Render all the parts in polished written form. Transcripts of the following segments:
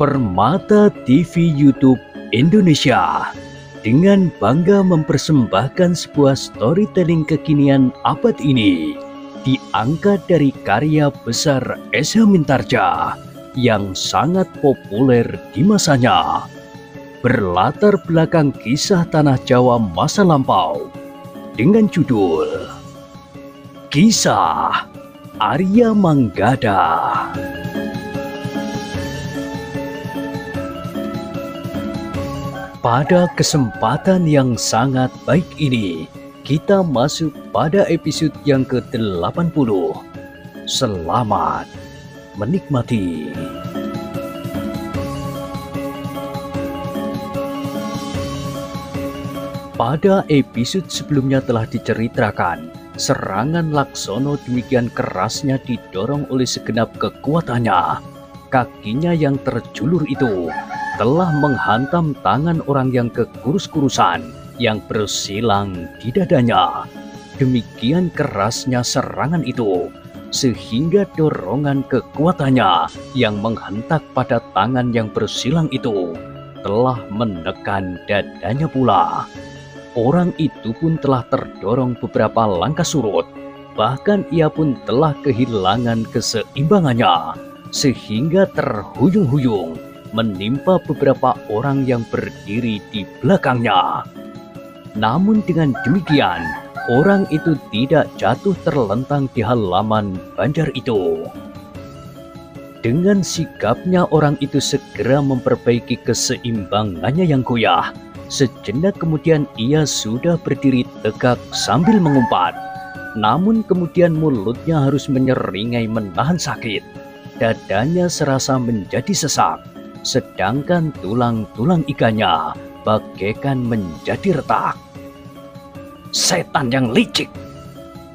Permata TV YouTube Indonesia dengan bangga mempersembahkan sebuah storytelling kekinian abad ini, diangkat dari karya besar Esa Mintarja yang sangat populer di masanya, berlatar belakang kisah tanah Jawa masa lampau dengan judul Kisah Arya Manggada. Pada kesempatan yang sangat baik ini, kita masuk pada episode yang ke-80. Selamat menikmati. Pada episode sebelumnya telah diceritakan, serangan Laksono demikian kerasnya didorong oleh segenap kekuatannya. Kakinya yang terjulur itu telah menghantam tangan orang yang kekurus-kurusan yang bersilang di dadanya. Demikian kerasnya serangan itu, sehingga dorongan kekuatannya yang menghentak pada tangan yang bersilang itu telah menekan dadanya pula. Orang itu pun telah terdorong beberapa langkah surut, bahkan ia pun telah kehilangan keseimbangannya, sehingga terhuyung-huyung menimpa beberapa orang yang berdiri di belakangnya. Namun dengan demikian, orang itu tidak jatuh terlentang di halaman banjar itu. Dengan sigapnya orang itu segera memperbaiki keseimbangannya yang goyah. Sejenak kemudian ia sudah berdiri tegak sambil mengumpat. Namun kemudian mulutnya harus menyeringai menahan sakit. Dadanya serasa menjadi sesak, sedangkan tulang-tulang ikannya bagaikan menjadi retak. "Setan yang licik!"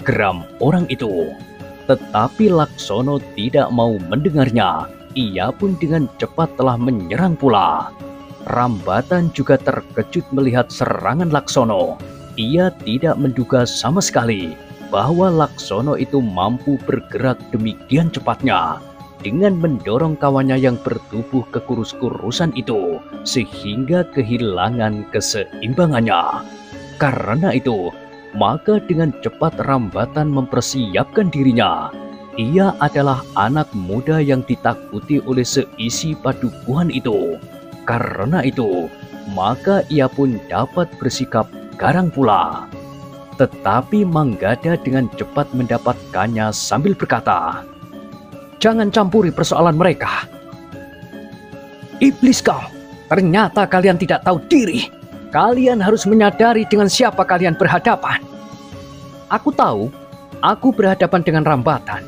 geram orang itu. Tetapi Laksono tidak mau mendengarnya. Ia pun dengan cepat telah menyerang pula. Rambatan juga terkejut melihat serangan Laksono. Ia tidak menduga sama sekali bahwa Laksono itu mampu bergerak demikian cepatnya, dengan mendorong kawannya yang bertubuh kekurus-kurusan itu sehingga kehilangan keseimbangannya. Karena itu, maka dengan cepat Rambatan mempersiapkan dirinya. Ia adalah anak muda yang ditakuti oleh seisi padukuhan itu. Karena itu, maka ia pun dapat bersikap garang pula. Tetapi Manggada dengan cepat mendapatkannya sambil berkata, "Jangan campuri persoalan mereka." "Iblis kau, ternyata kalian tidak tahu diri. Kalian harus menyadari dengan siapa kalian berhadapan." "Aku tahu, aku berhadapan dengan Rambatan,"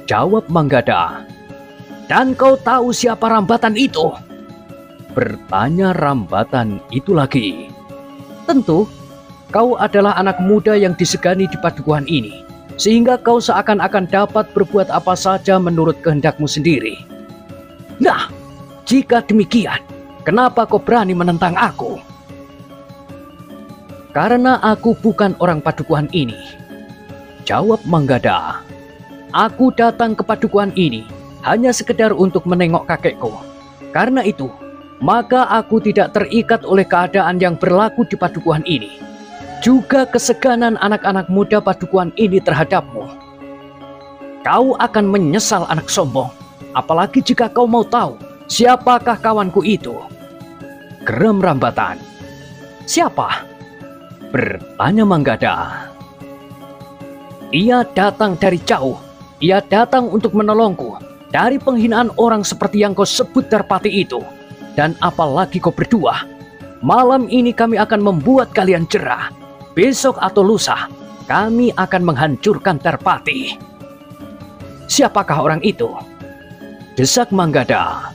jawab Manggada. "Dan kau tahu siapa Rambatan itu?" bertanya Rambatan itu lagi. "Tentu, kau adalah anak muda yang disegani di padukuhan ini, sehingga kau seakan-akan dapat berbuat apa saja menurut kehendakmu sendiri. Nah, jika demikian, kenapa kau berani menentang aku?" "Karena aku bukan orang padukuhan ini," jawab Manggada. "Aku datang ke padukuhan ini hanya sekedar untuk menengok kakekku. Karena itu, maka aku tidak terikat oleh keadaan yang berlaku di padukuhan ini, juga keseganan anak-anak muda padukuhan ini terhadapmu. Kau akan menyesal, anak sombong, apalagi jika kau mau tahu siapakah kawanku itu," geram Rambatan. "Siapa?" bertanya Manggada. "Ia datang dari jauh. Ia datang untuk menolongku dari penghinaan orang seperti yang kau sebut Darpati itu. Dan apalagi kau berdua, malam ini kami akan membuat kalian jera. Besok atau lusa, kami akan menghancurkan Darpati." "Siapakah orang itu?" desak Manggada.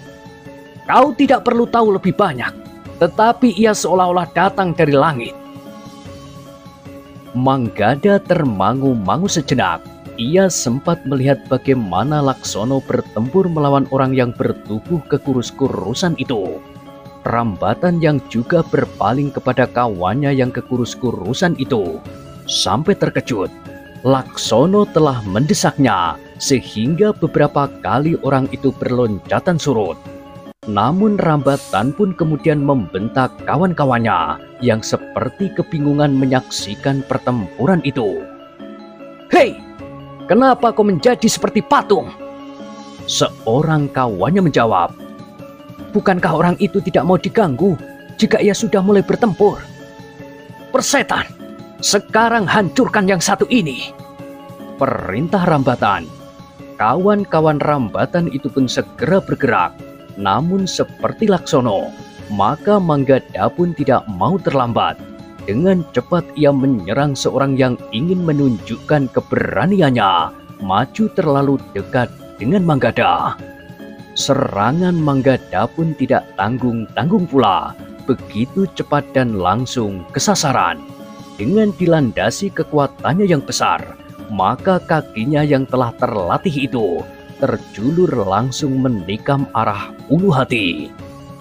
"Kau tidak perlu tahu lebih banyak, tetapi ia seolah-olah datang dari langit." Manggada termangu-mangu sejenak. Ia sempat melihat bagaimana Laksono bertempur melawan orang yang bertubuh kekurus-kurusan itu. Rambatan yang juga berpaling kepada kawannya yang kekurus-kurusan itu. Sampai terkejut, Laksono telah mendesaknya, sehingga beberapa kali orang itu berloncatan surut. Namun Rambatan pun kemudian membentak kawan-kawannya yang seperti kebingungan menyaksikan pertempuran itu. "Hei, kenapa kau menjadi seperti patung?" Seorang kawannya menjawab, "Bukankah orang itu tidak mau diganggu jika ia sudah mulai bertempur? Persetan, sekarang hancurkan yang satu ini," perintah Rambatan. Kawan-kawan Rambatan itu pun segera bergerak. Namun seperti Laksono, maka Manggada pun tidak mau terlambat. Dengan cepat ia menyerang seorang yang ingin menunjukkan keberaniannya, maju terlalu dekat dengan Manggada. Serangan Manggada pun tidak tanggung-tanggung pula, begitu cepat dan langsung ke sasaran. Dengan dilandasi kekuatannya yang besar, maka kakinya yang telah terlatih itu terjulur langsung menikam arah ulu hati.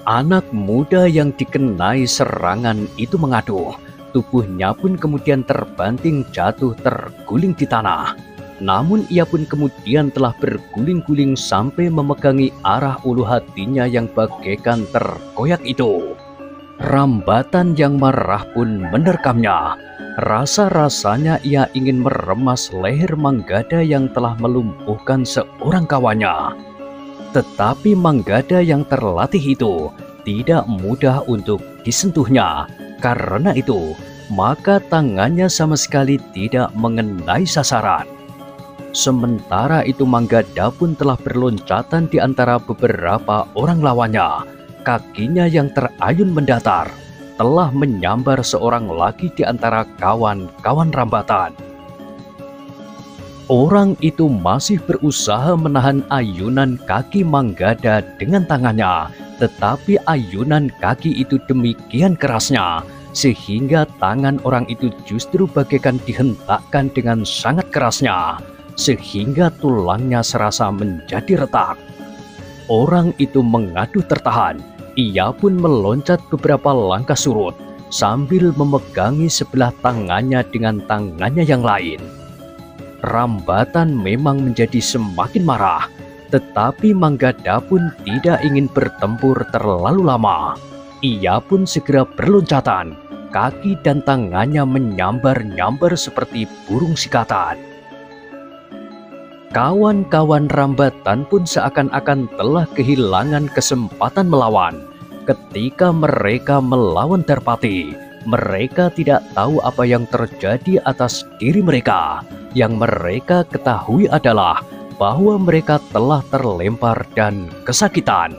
Anak muda yang dikenai serangan itu mengaduh. Tubuhnya pun kemudian terbanting jatuh terguling di tanah. Namun ia pun kemudian telah berguling-guling sampai memegangi arah ulu hatinya yang bagaikan terkoyak itu. Rambatan yang marah pun menerkamnya. Rasa-rasanya ia ingin meremas leher Manggada yang telah melumpuhkan seorang kawannya. Tetapi Manggada yang terlatih itu tidak mudah untuk disentuhnya. Karena itu, maka tangannya sama sekali tidak mengenai sasaran. Sementara itu Manggada pun telah berloncatan di antara beberapa orang lawannya. Kakinya yang terayun mendatar telah menyambar seorang lagi di antara kawan-kawan Rambatan. Orang itu masih berusaha menahan ayunan kaki Manggada dengan tangannya, tetapi ayunan kaki itu demikian kerasnya, sehingga tangan orang itu justru bagaikan dihentakkan dengan sangat kerasnya, sehingga tulangnya serasa menjadi retak. Orang itu mengaduh tertahan. Ia pun meloncat beberapa langkah surut sambil memegangi sebelah tangannya dengan tangannya yang lain. Rambatan memang menjadi semakin marah, tetapi Manggada pun tidak ingin bertempur terlalu lama. Ia pun segera berloncatan, kaki dan tangannya menyambar-nyambar seperti burung sikatan. Kawan-kawan Rambatan pun seakan-akan telah kehilangan kesempatan melawan. Ketika mereka melawan Darpati, mereka tidak tahu apa yang terjadi atas diri mereka. Yang mereka ketahui adalah bahwa mereka telah terlempar dan kesakitan.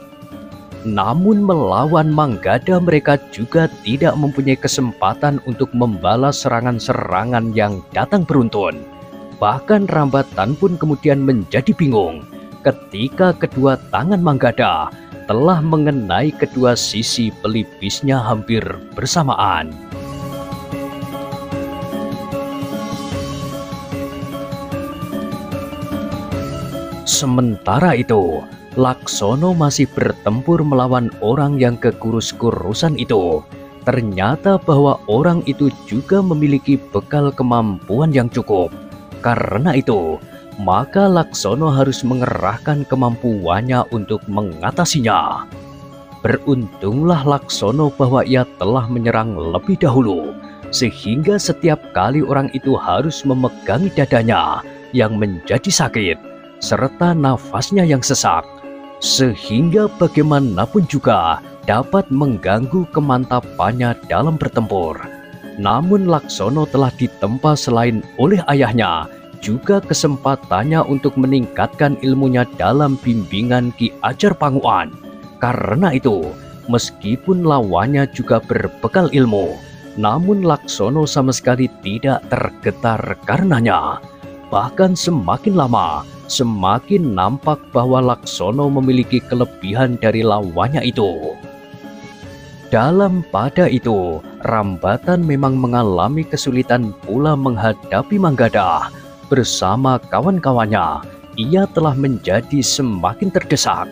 Namun melawan Manggada mereka juga tidak mempunyai kesempatan untuk membalas serangan-serangan yang datang beruntun. Bahkan Rambatan pun kemudian menjadi bingung ketika kedua tangan Manggada telah mengenai kedua sisi pelipisnya hampir bersamaan. Sementara itu, Laksono masih bertempur melawan orang yang kekurus-kurusan itu. Ternyata bahwa orang itu juga memiliki bekal kemampuan yang cukup. Karena itu, maka Laksono harus mengerahkan kemampuannya untuk mengatasinya. Beruntunglah Laksono bahwa ia telah menyerang lebih dahulu, sehingga setiap kali orang itu harus memegangi dadanya yang menjadi sakit, serta nafasnya yang sesak, sehingga bagaimanapun juga dapat mengganggu kemantapannya dalam bertempur. Namun Laksono telah ditempa selain oleh ayahnya, juga kesempatannya untuk meningkatkan ilmunya dalam bimbingan Ki Ajar Panguan. Karena itu, meskipun lawannya juga berbekal ilmu, namun Laksono sama sekali tidak tergetar karenanya. Bahkan semakin lama, semakin nampak bahwa Laksono memiliki kelebihan dari lawannya itu. Dalam pada itu, Rambatan memang mengalami kesulitan pula menghadapi Manggada. Bersama kawan-kawannya, ia telah menjadi semakin terdesak.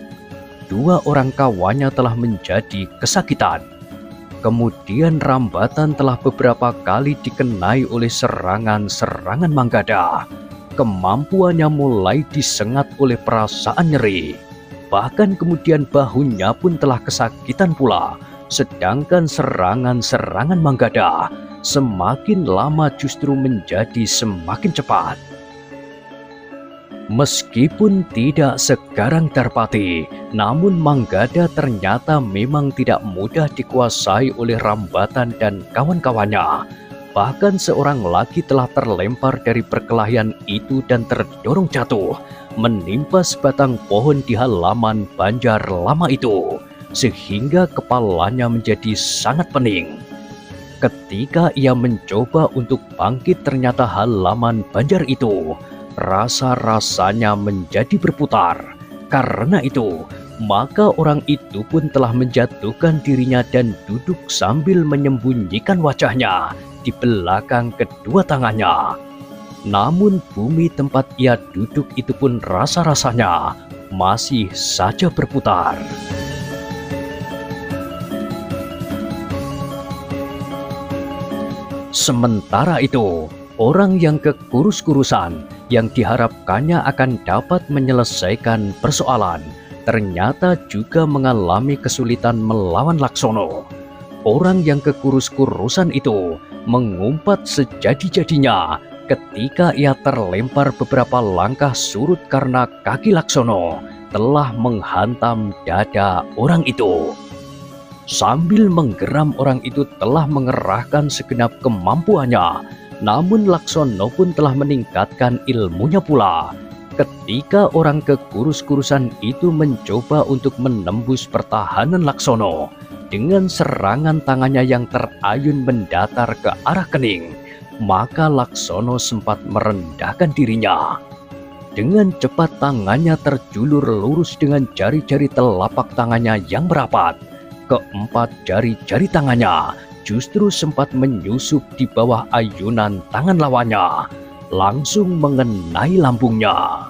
Dua orang kawannya telah menjadi kesakitan. Kemudian Rambatan telah beberapa kali dikenai oleh serangan-serangan Manggada. Kemampuannya mulai disengat oleh perasaan nyeri. Bahkan kemudian bahunya pun telah kesakitan pula. Sedangkan serangan-serangan Manggada semakin lama justru menjadi semakin cepat. Meskipun tidak segarang Darpati, namun Manggada ternyata memang tidak mudah dikuasai oleh Rambatan dan kawan-kawannya. Bahkan seorang lagi telah terlempar dari perkelahian itu dan terdorong jatuh, menimpa sebatang pohon di halaman Banjar lama itu, sehingga kepalanya menjadi sangat pening. Ketika ia mencoba untuk bangkit, ternyata halaman Banjar itu rasa-rasanya menjadi berputar. Karena itu, maka orang itu pun telah menjatuhkan dirinya dan duduk sambil menyembunyikan wajahnya di belakang kedua tangannya. Namun bumi tempat ia duduk itu pun rasa-rasanya masih saja berputar. Sementara itu, orang yang kekurus-kurusan yang diharapkannya akan dapat menyelesaikan persoalan ternyata juga mengalami kesulitan melawan Laksono. Orang yang kekurus-kurusan itu mengumpat sejadi-jadinya ketika ia terlempar beberapa langkah surut karena kaki Laksono telah menghantam dada orang itu. Sambil menggeram, orang itu telah mengerahkan segenap kemampuannya, namun Laksono pun telah meningkatkan ilmunya pula. Ketika orang kekurus-kurusan itu mencoba untuk menembus pertahanan Laksono dengan serangan tangannya yang terayun mendatar ke arah kening, maka Laksono sempat merendahkan dirinya. Dengan cepat tangannya terjulur lurus dengan jari-jari telapak tangannya yang merapat. Keempat jari-jari tangannya justru sempat menyusup di bawah ayunan tangan lawannya, langsung mengenai lambungnya.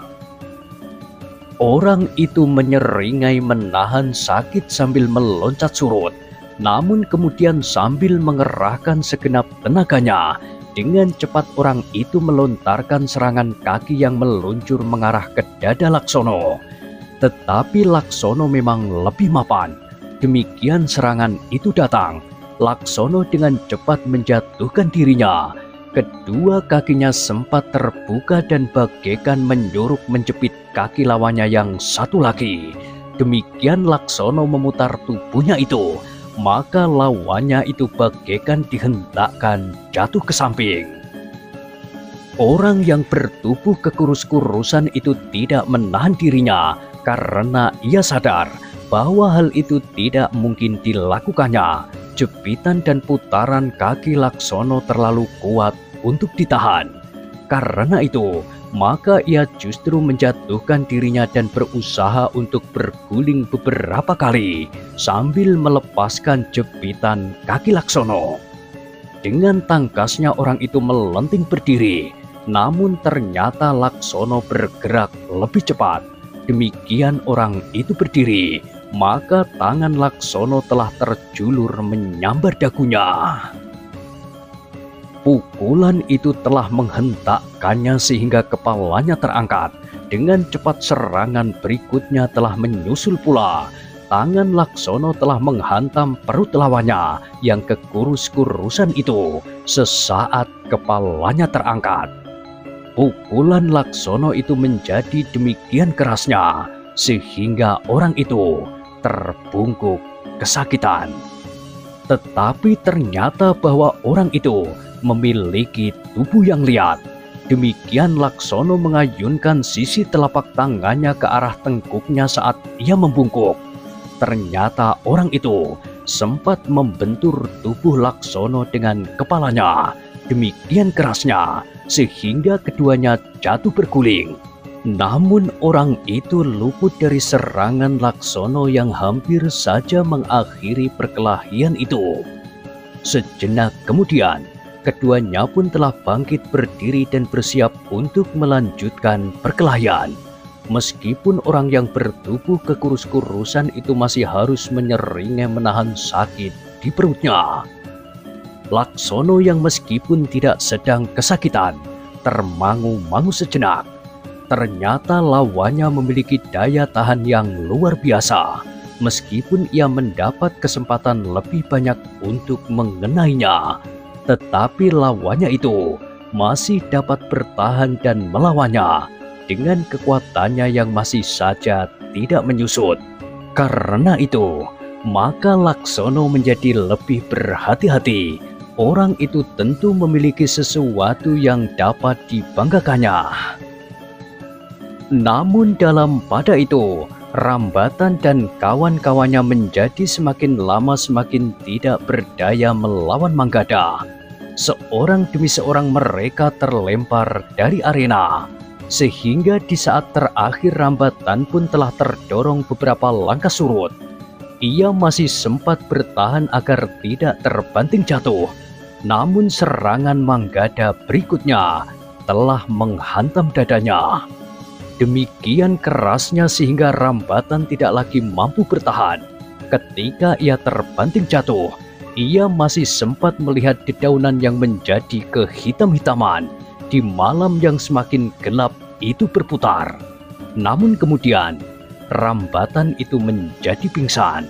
Orang itu menyeringai menahan sakit sambil meloncat surut, namun kemudian sambil mengerahkan segenap tenaganya, dengan cepat orang itu melontarkan serangan kaki yang meluncur mengarah ke dada Laksono. Tetapi Laksono memang lebih mapan. Demikian serangan itu datang, Laksono dengan cepat menjatuhkan dirinya. Kedua kakinya sempat terbuka dan bagaikan menjorok menjepit kaki lawannya yang satu lagi. Demikian Laksono memutar tubuhnya itu, maka lawannya itu bagaikan dihentakkan jatuh ke samping. Orang yang bertubuh kekurus-kurusan itu tidak menahan dirinya karena ia sadar bahwa hal itu tidak mungkin dilakukannya. Jepitan dan putaran kaki Laksono terlalu kuat untuk ditahan. Karena itu, maka ia justru menjatuhkan dirinya dan berusaha untuk berguling beberapa kali sambil melepaskan jepitan kaki Laksono. Dengan tangkasnya orang itu melenting berdiri, namun ternyata Laksono bergerak lebih cepat. Demikian orang itu berdiri, maka tangan Laksono telah terjulur menyambar dagunya. Pukulan itu telah menghentakkannya sehingga kepalanya terangkat. Dengan cepat serangan berikutnya telah menyusul pula. Tangan Laksono telah menghantam perut lawannya yang kekurus-kurusan itu. Sesaat kepalanya terangkat. Pukulan Laksono itu menjadi demikian kerasnya sehingga orang itu terbungkuk kesakitan. Tetapi ternyata bahwa orang itu memiliki tubuh yang liat. Demikian Laksono mengayunkan sisi telapak tangannya ke arah tengkuknya saat ia membungkuk. Ternyata orang itu sempat membentur tubuh Laksono dengan kepalanya. Demikian kerasnya sehingga keduanya jatuh berguling. Namun orang itu luput dari serangan Laksono yang hampir saja mengakhiri perkelahian itu. Sejenak kemudian, keduanya pun telah bangkit berdiri dan bersiap untuk melanjutkan perkelahian. Meskipun orang yang bertubuh kekurus-kurusan itu masih harus menyeringai menahan sakit di perutnya. Laksono yang meskipun tidak sedang kesakitan, termangu-mangu sejenak. Ternyata lawannya memiliki daya tahan yang luar biasa. Meskipun ia mendapat kesempatan lebih banyak untuk mengenainya, tetapi lawannya itu masih dapat bertahan dan melawannya dengan kekuatannya yang masih saja tidak menyusut. Karena itu, maka Laksono menjadi lebih berhati-hati. Orang itu tentu memiliki sesuatu yang dapat dibanggakannya. Namun pada itu, Rambatan dan kawan-kawannya menjadi semakin lama semakin tidak berdaya melawan Manggada. Seorang demi seorang mereka terlempar dari arena, sehingga di saat terakhir Rambatan pun telah terdorong beberapa langkah surut. Ia masih sempat bertahan agar tidak terbanting jatuh, namun serangan Manggada berikutnya telah menghantam dadanya. Demikian kerasnya sehingga Rambatan tidak lagi mampu bertahan. Ketika ia terbanting jatuh, ia masih sempat melihat dedaunan yang menjadi kehitam-hitaman di malam yang semakin gelap itu berputar. Namun kemudian, Rambatan itu menjadi pingsan.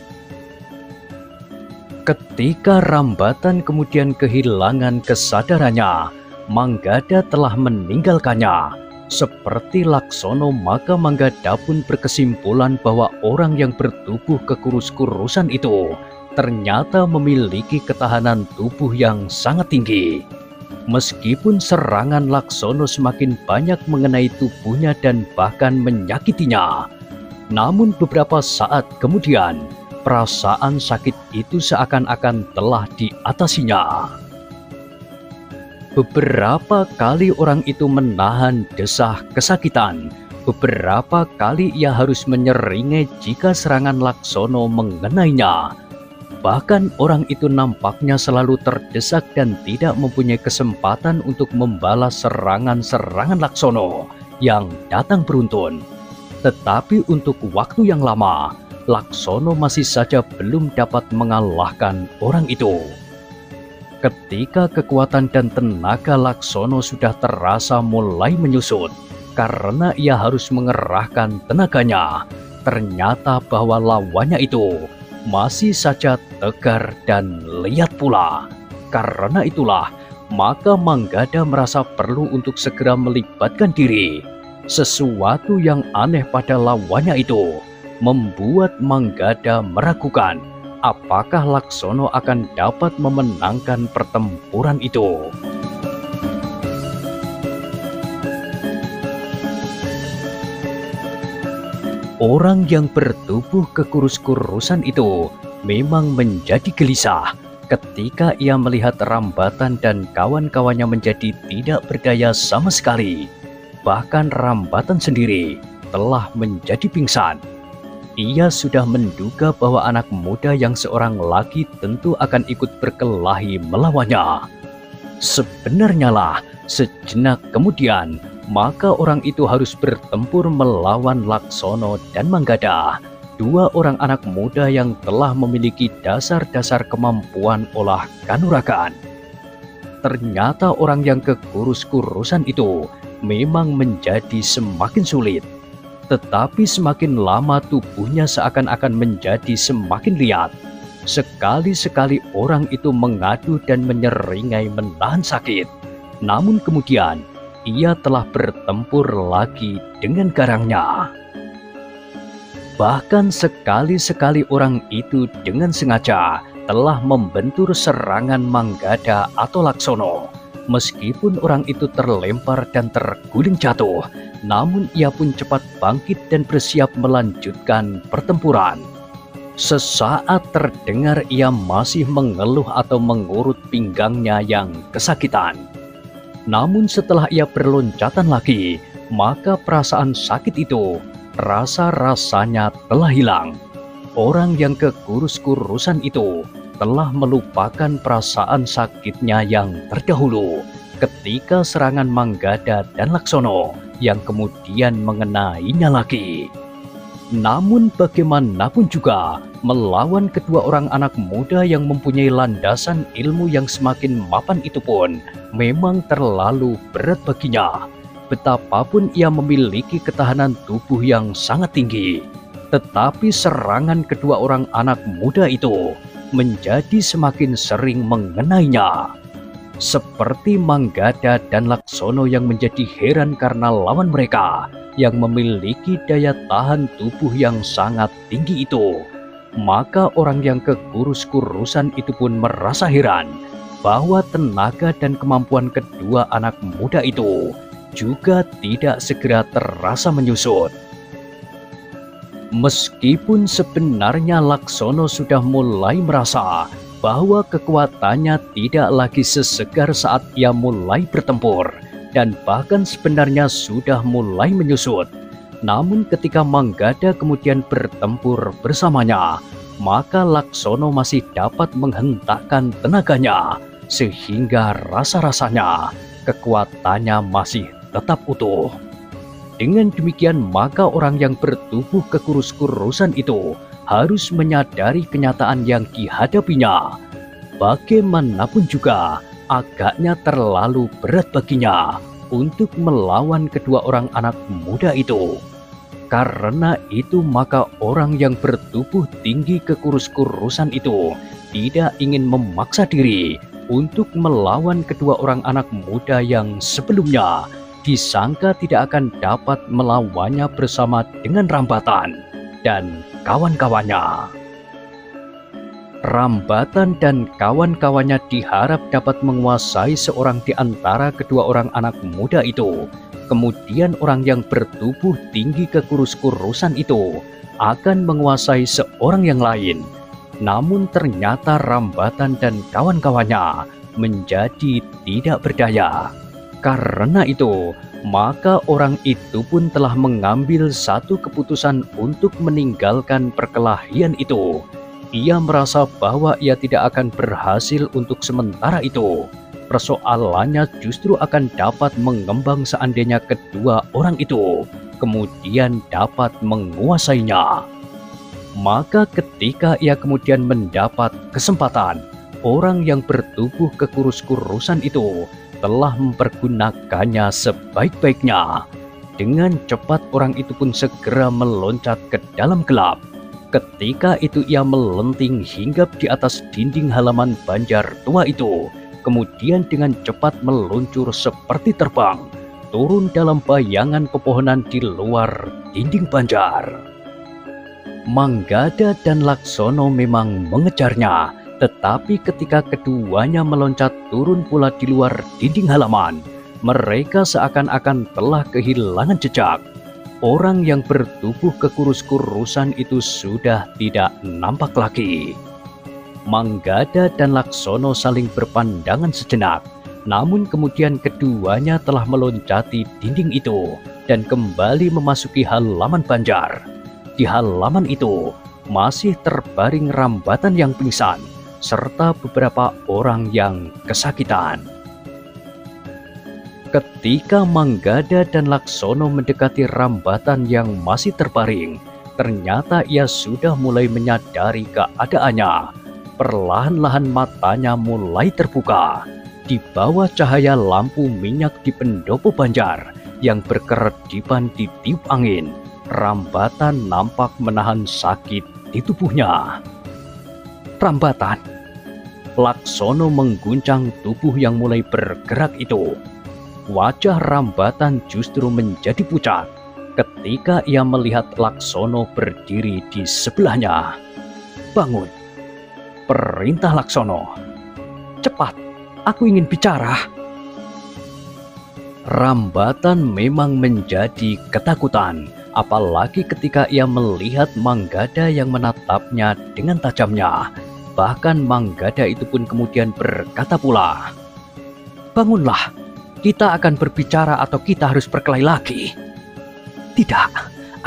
Ketika Rambatan kemudian kehilangan kesadarannya, Manggada telah meninggalkannya. Seperti Laksono, maka Manggada pun berkesimpulan bahwa orang yang bertubuh kekurus-kurusan itu ternyata memiliki ketahanan tubuh yang sangat tinggi. Meskipun serangan Laksono semakin banyak mengenai tubuhnya dan bahkan menyakitinya, namun beberapa saat kemudian perasaan sakit itu seakan-akan telah diatasinya. Beberapa kali orang itu menahan desah kesakitan. Beberapa kali ia harus menyeringai jika serangan Laksono mengenainya. Bahkan orang itu nampaknya selalu terdesak dan tidak mempunyai kesempatan untuk membalas serangan-serangan Laksono yang datang beruntun. Tetapi untuk waktu yang lama, Laksono masih saja belum dapat mengalahkan orang itu. Ketika kekuatan dan tenaga Laksono sudah terasa mulai menyusut karena ia harus mengerahkan tenaganya, ternyata bahwa lawannya itu masih saja tegar dan lihat pula. Karena itulah, maka Manggada merasa perlu untuk segera melibatkan diri. Sesuatu yang aneh pada lawannya itu membuat Manggada meragukan apakah Laksono akan dapat memenangkan pertempuran itu. Orang yang bertubuh kekurus-kurusan itu memang menjadi gelisah ketika ia melihat Rambatan dan kawan-kawannya menjadi tidak berdaya sama sekali. Bahkan Rambatan sendiri telah menjadi pingsan. Ia sudah menduga bahwa anak muda yang seorang lagi tentu akan ikut berkelahi melawannya. Sebenarnya lah, sejenak kemudian, maka orang itu harus bertempur melawan Laksono dan Manggada, dua orang anak muda yang telah memiliki dasar-dasar kemampuan olah kanuragan. Ternyata orang yang kekurus-kurusan itu memang menjadi semakin sulit. Tetapi semakin lama tubuhnya seakan-akan menjadi semakin liat. Sekali-sekali orang itu mengadu dan menyeringai menahan sakit. Namun kemudian, ia telah bertempur lagi dengan garangnya. Bahkan sekali-sekali orang itu dengan sengaja telah membentur serangan Manggada atau Laksono. Meskipun orang itu terlempar dan terguling jatuh, namun ia pun cepat bangkit dan bersiap melanjutkan pertempuran. Sesaat terdengar ia masih mengeluh atau mengurut pinggangnya yang kesakitan. Namun setelah ia berloncatan lagi, maka perasaan sakit itu, rasa-rasanya telah hilang. Orang yang kekurus-kurusan itu telah melupakan perasaan sakitnya yang terdahulu ketika serangan Manggada dan Laksono yang kemudian mengenainya lagi. Namun bagaimanapun juga, melawan kedua orang anak muda yang mempunyai landasan ilmu yang semakin mapan itu pun memang terlalu berat baginya. Betapapun ia memiliki ketahanan tubuh yang sangat tinggi, tetapi serangan kedua orang anak muda itu menjadi semakin sering mengenainya. Seperti Manggada dan Laksono yang menjadi heran karena lawan mereka yang memiliki daya tahan tubuh yang sangat tinggi itu, maka orang yang kekurus-kurusan itu pun merasa heran bahwa tenaga dan kemampuan kedua anak muda itu juga tidak segera terasa menyusut. Meskipun sebenarnya Laksono sudah mulai merasa bahwa kekuatannya tidak lagi sesegar saat ia mulai bertempur, dan bahkan sebenarnya sudah mulai menyusut, namun ketika Manggada kemudian bertempur bersamanya, maka Laksono masih dapat menghentakkan tenaganya, sehingga rasa-rasanya kekuatannya masih tetap utuh. Dengan demikian, maka orang yang bertubuh kekurus-kurusan itu harus menyadari kenyataan yang dihadapinya. Bagaimanapun juga, agaknya terlalu berat baginya untuk melawan kedua orang anak muda itu. Karena itu, maka orang yang bertubuh tinggi kekurus-kurusan itu tidak ingin memaksa diri untuk melawan kedua orang anak muda yang sebelumnya disangka tidak akan dapat melawannya bersama dengan Rambatan dan kawan-kawannya. Rambatan dan kawan-kawannya diharap dapat menguasai seorang di antara kedua orang anak muda itu. Kemudian orang yang bertubuh tinggi kekurus-kurusan itu akan menguasai seorang yang lain. Namun ternyata Rambatan dan kawan-kawannya menjadi tidak berdaya. Karena itu, maka orang itu pun telah mengambil satu keputusan untuk meninggalkan perkelahian itu. Ia merasa bahwa ia tidak akan berhasil untuk sementara itu. Persoalannya justru akan dapat mengembang seandainya kedua orang itu kemudian dapat menguasainya. Maka ketika ia kemudian mendapat kesempatan, orang yang bertubuh kekurus-kurusan itu telah mempergunakannya sebaik-baiknya. Dengan cepat orang itu pun segera meloncat ke dalam gelap. Ketika itu ia melenting hinggap di atas dinding halaman banjar tua itu, kemudian dengan cepat meluncur seperti terbang, turun dalam bayangan pepohonan di luar dinding banjar. Manggada dan Laksono memang mengejarnya, tetapi ketika keduanya meloncat turun pula di luar dinding halaman, mereka seakan-akan telah kehilangan jejak. Orang yang bertubuh kekurus-kurusan itu sudah tidak nampak lagi. Manggada dan Laksono saling berpandangan sejenak, namun kemudian keduanya telah meloncati dinding itu dan kembali memasuki halaman banjar. Di halaman itu masih terbaring Rambatan yang pingsan, serta beberapa orang yang kesakitan. Ketika Manggada dan Laksono mendekati Rambatan yang masih terbaring, ternyata ia sudah mulai menyadari keadaannya. Perlahan-lahan matanya mulai terbuka. Di bawah cahaya lampu minyak di pendopo banjar yang berkeredipan di tiup angin, Rambatan nampak menahan sakit di tubuhnya. Rambatan! Laksono mengguncang tubuh yang mulai bergerak itu. Wajah Rambatan justru menjadi pucat ketika ia melihat Laksono berdiri di sebelahnya. Bangun! Perintah Laksono. Cepat, aku ingin bicara. Rambatan memang menjadi ketakutan, apalagi ketika ia melihat Manggada yang menatapnya dengan tajamnya. Bahkan Manggada itu pun kemudian berkata pula, "Bangunlah, kita akan berbicara atau kita harus berkelahi lagi." "Tidak,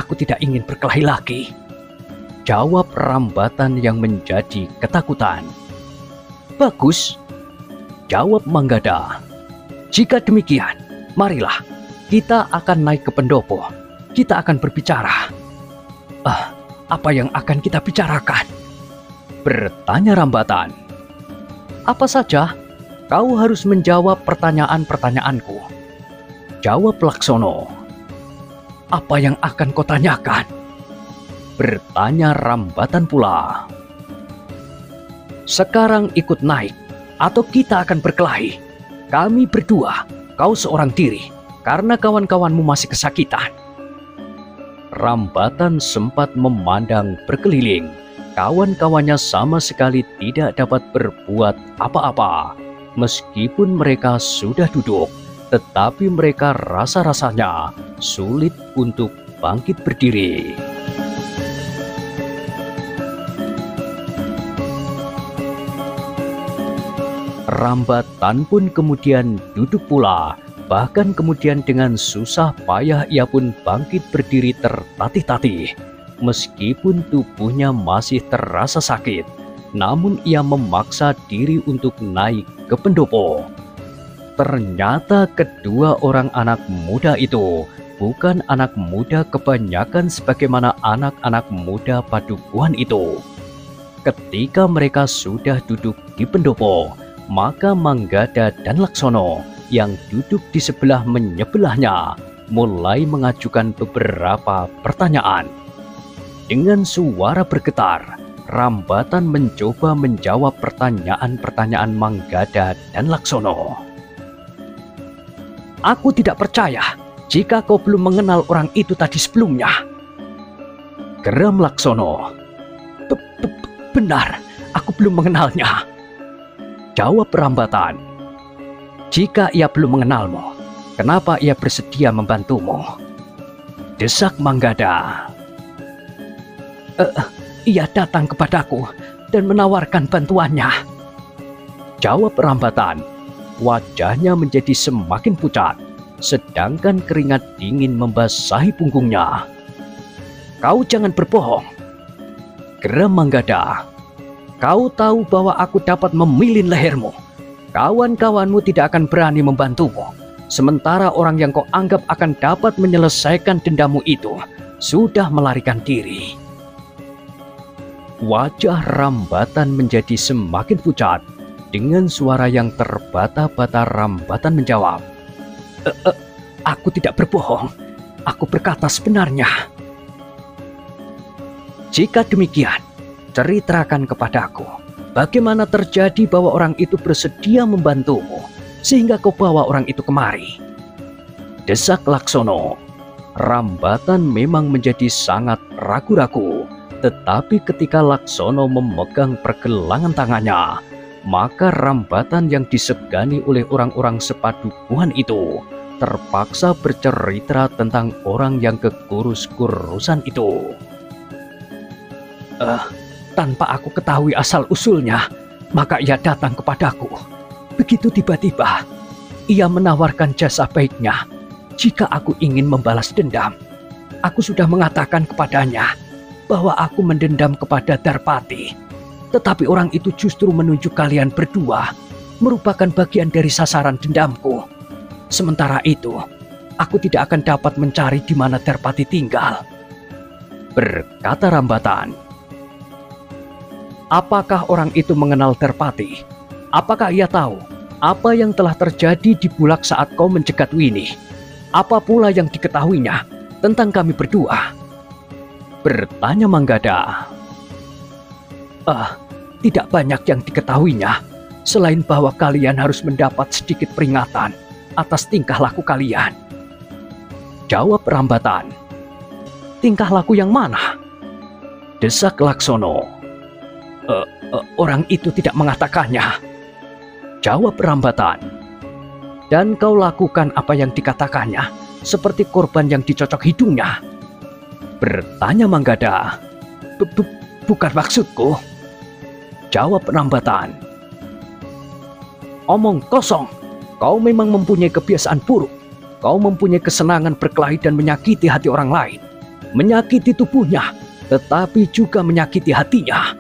aku tidak ingin berkelahi lagi," jawab Rambatan yang menjadi ketakutan. "Bagus," jawab Manggada. "Jika demikian, marilah kita akan naik ke pendopo. Kita akan berbicara." Apa yang akan kita bicarakan?" bertanya Rambatan. "Apa saja, kau harus menjawab pertanyaan-pertanyaanku." Jawab Laksono. Apa yang akan kau tanyakan? Bertanya Rambatan pula. Sekarang ikut naik, atau kita akan berkelahi. Kami berdua, kau seorang diri, karena kawan-kawanmu masih kesakitan. Rambatan sempat memandang berkeliling. Kawan-kawannya sama sekali tidak dapat berbuat apa-apa. Meskipun mereka sudah duduk, tetapi mereka rasa-rasanya sulit untuk bangkit berdiri. Rambatan pun kemudian duduk pula. Bahkan kemudian dengan susah payah ia pun bangkit berdiri tertatih-tatih. Meskipun tubuhnya masih terasa sakit, namun ia memaksa diri untuk naik ke pendopo. Ternyata kedua orang anak muda itu bukan anak muda kebanyakan sebagaimana anak-anak muda padukuhan itu. Ketika mereka sudah duduk di pendopo, maka Manggada dan Laksono yang duduk di sebelah menyebelahnya mulai mengajukan beberapa pertanyaan. Dengan suara bergetar, Rambatan mencoba menjawab pertanyaan-pertanyaan Manggada dan Laksono. Aku tidak percaya jika kau belum mengenal orang itu tadi sebelumnya. Geram Laksono. Benar, aku belum mengenalnya. Jawab Rambatan. Jika ia belum mengenalmu, kenapa ia bersedia membantumu? Desak Manggada. Ia datang kepadaku dan menawarkan bantuannya. Jawab Rambatan. Wajahnya menjadi semakin pucat, sedangkan keringat dingin membasahi punggungnya. Kau jangan berbohong. Geram Manggada. Kau tahu bahwa aku dapat memilin lehermu. Kawan-kawanmu tidak akan berani membantumu. Sementara orang yang kau anggap akan dapat menyelesaikan dendammu itu sudah melarikan diri. Wajah Rambatan menjadi semakin pucat. Dengan suara yang terbata-bata Rambatan menjawab. Aku tidak berbohong. Aku berkata sebenarnya. Jika demikian, ceritakan kepadaku. Bagaimana terjadi bahwa orang itu bersedia membantumu sehingga kau bawa orang itu kemari? Desak Laksono. Rambatan memang menjadi sangat ragu-ragu, tetapi ketika Laksono memegang pergelangan tangannya, maka Rambatan yang disegani oleh orang-orang sepadukuhan itu terpaksa bercerita tentang orang yang kekurus-kurusan itu. Tanpa aku ketahui asal-usulnya, maka ia datang kepadaku. Begitu tiba-tiba, ia menawarkan jasa baiknya. Jika aku ingin membalas dendam, aku sudah mengatakan kepadanya bahwa aku mendendam kepada Darpati. Tetapi orang itu justru menunjuk kalian berdua merupakan bagian dari sasaran dendamku. Sementara itu, aku tidak akan dapat mencari di mana Darpati tinggal. Berkata Rambatan. Apakah orang itu mengenal Darpati? Apakah ia tahu apa yang telah terjadi di Bulak saat kau mencegat Winnie? Apa pula yang diketahuinya tentang kami berdua? Bertanya Manggada. Tidak banyak yang diketahuinya, selain bahwa kalian harus mendapat sedikit peringatan atas tingkah laku kalian. Jawab Rambatan. Tingkah laku yang mana? Desak Laksono. Orang itu tidak mengatakannya. Jawab Rambatan. Dan kau lakukan apa yang dikatakannya, seperti korban yang dicocok hidungnya. Bertanya Manggada. Bukan maksudku. Jawab Rambatan. Omong kosong. Kau memang mempunyai kebiasaan buruk. Kau mempunyai kesenangan berkelahi dan menyakiti hati orang lain. Menyakiti tubuhnya, tetapi juga menyakiti hatinya.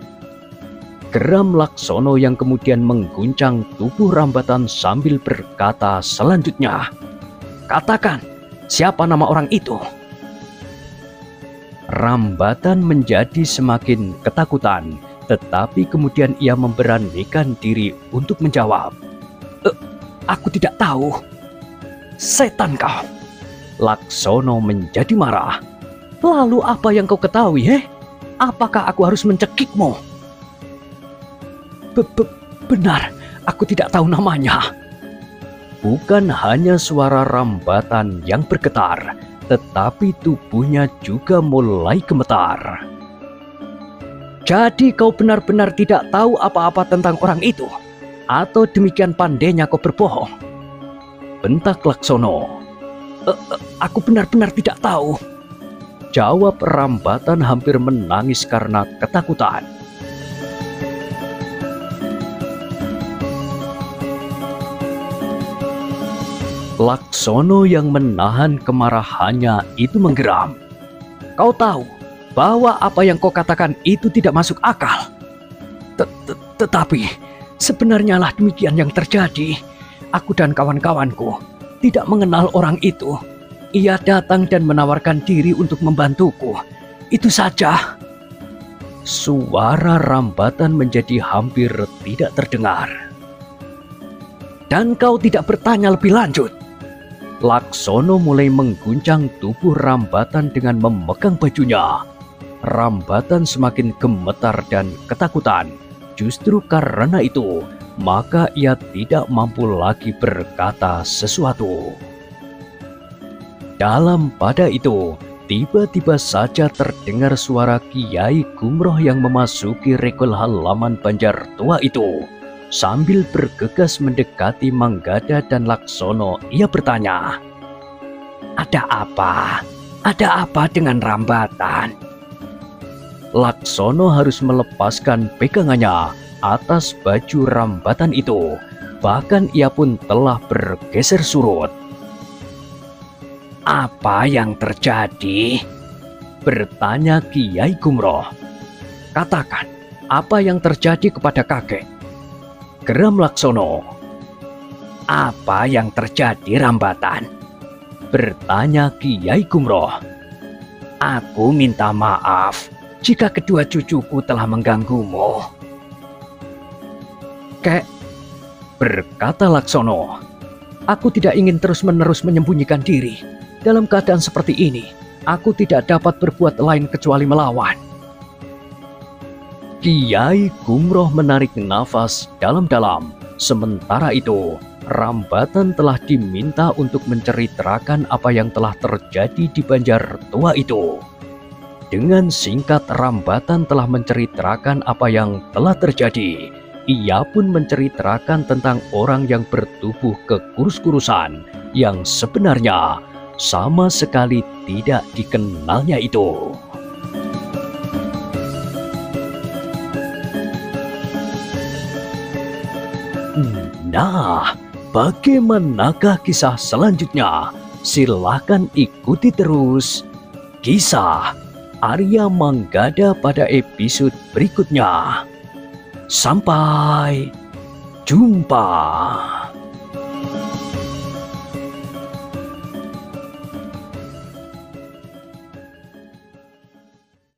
Geram Laksono yang kemudian mengguncang tubuh Rambatan sambil berkata selanjutnya. Katakan, siapa nama orang itu? Rambatan menjadi semakin ketakutan, tetapi kemudian ia memberanikan diri untuk menjawab. Aku tidak tahu. Setan kau! Laksono menjadi marah. Lalu apa yang kau ketahui, Apakah aku harus mencekikmu? Benar, aku tidak tahu namanya. Bukan hanya suara Rambatan yang bergetar, tetapi tubuhnya juga mulai gemetar. Jadi kau benar-benar tidak tahu apa-apa tentang orang itu? Atau demikian pandainya kau berbohong? Bentak Laksono. Aku benar-benar tidak tahu. Jawab Rambatan hampir menangis karena ketakutan. Laksono yang menahan kemarahannya itu menggeram. Kau tahu bahwa apa yang kau katakan itu tidak masuk akal. Tetapi sebenarnya lah demikian yang terjadi. Aku dan kawan-kawanku tidak mengenal orang itu. Ia datang dan menawarkan diri untuk membantuku. Itu saja. Suara Rambatan menjadi hampir tidak terdengar. Dan kau tidak bertanya lebih lanjut. Laksono mulai mengguncang tubuh Rambatan dengan memegang bajunya. Rambatan semakin gemetar dan ketakutan. Justru karena itu, maka ia tidak mampu lagi berkata sesuatu. Dalam pada itu, tiba-tiba saja terdengar suara Kiai Gumroh yang memasuki regol halaman Banjar Tua itu. Sambil bergegas mendekati Manggada dan Laksono, ia bertanya, "Ada apa? Ada apa dengan Rambatan?" Laksono harus melepaskan pegangannya atas baju Rambatan itu. Bahkan ia pun telah bergeser surut. "Apa yang terjadi?" bertanya Kiai Gumroh. "Katakan, apa yang terjadi kepada kakek?" geram Laksono. "Apa yang terjadi Rambatan?" bertanya Kiai Gumroh. "Aku minta maaf jika kedua cucuku telah mengganggumu." "Kek," berkata Laksono, "aku tidak ingin terus-menerus menyembunyikan diri. Dalam keadaan seperti ini, aku tidak dapat berbuat lain kecuali melawan." Kiai Gumroh menarik nafas dalam-dalam. Sementara itu, Rambatan telah diminta untuk menceritakan apa yang telah terjadi di Banjar Tua itu. Dengan singkat, Rambatan telah menceritakan apa yang telah terjadi. Ia pun menceritakan tentang orang yang bertubuh kekurus-kurusan yang sebenarnya sama sekali tidak dikenalnya itu. Nah, bagaimanakah kisah selanjutnya? Silahkan ikuti terus kisah Arya Manggada pada episode berikutnya. Sampai jumpa.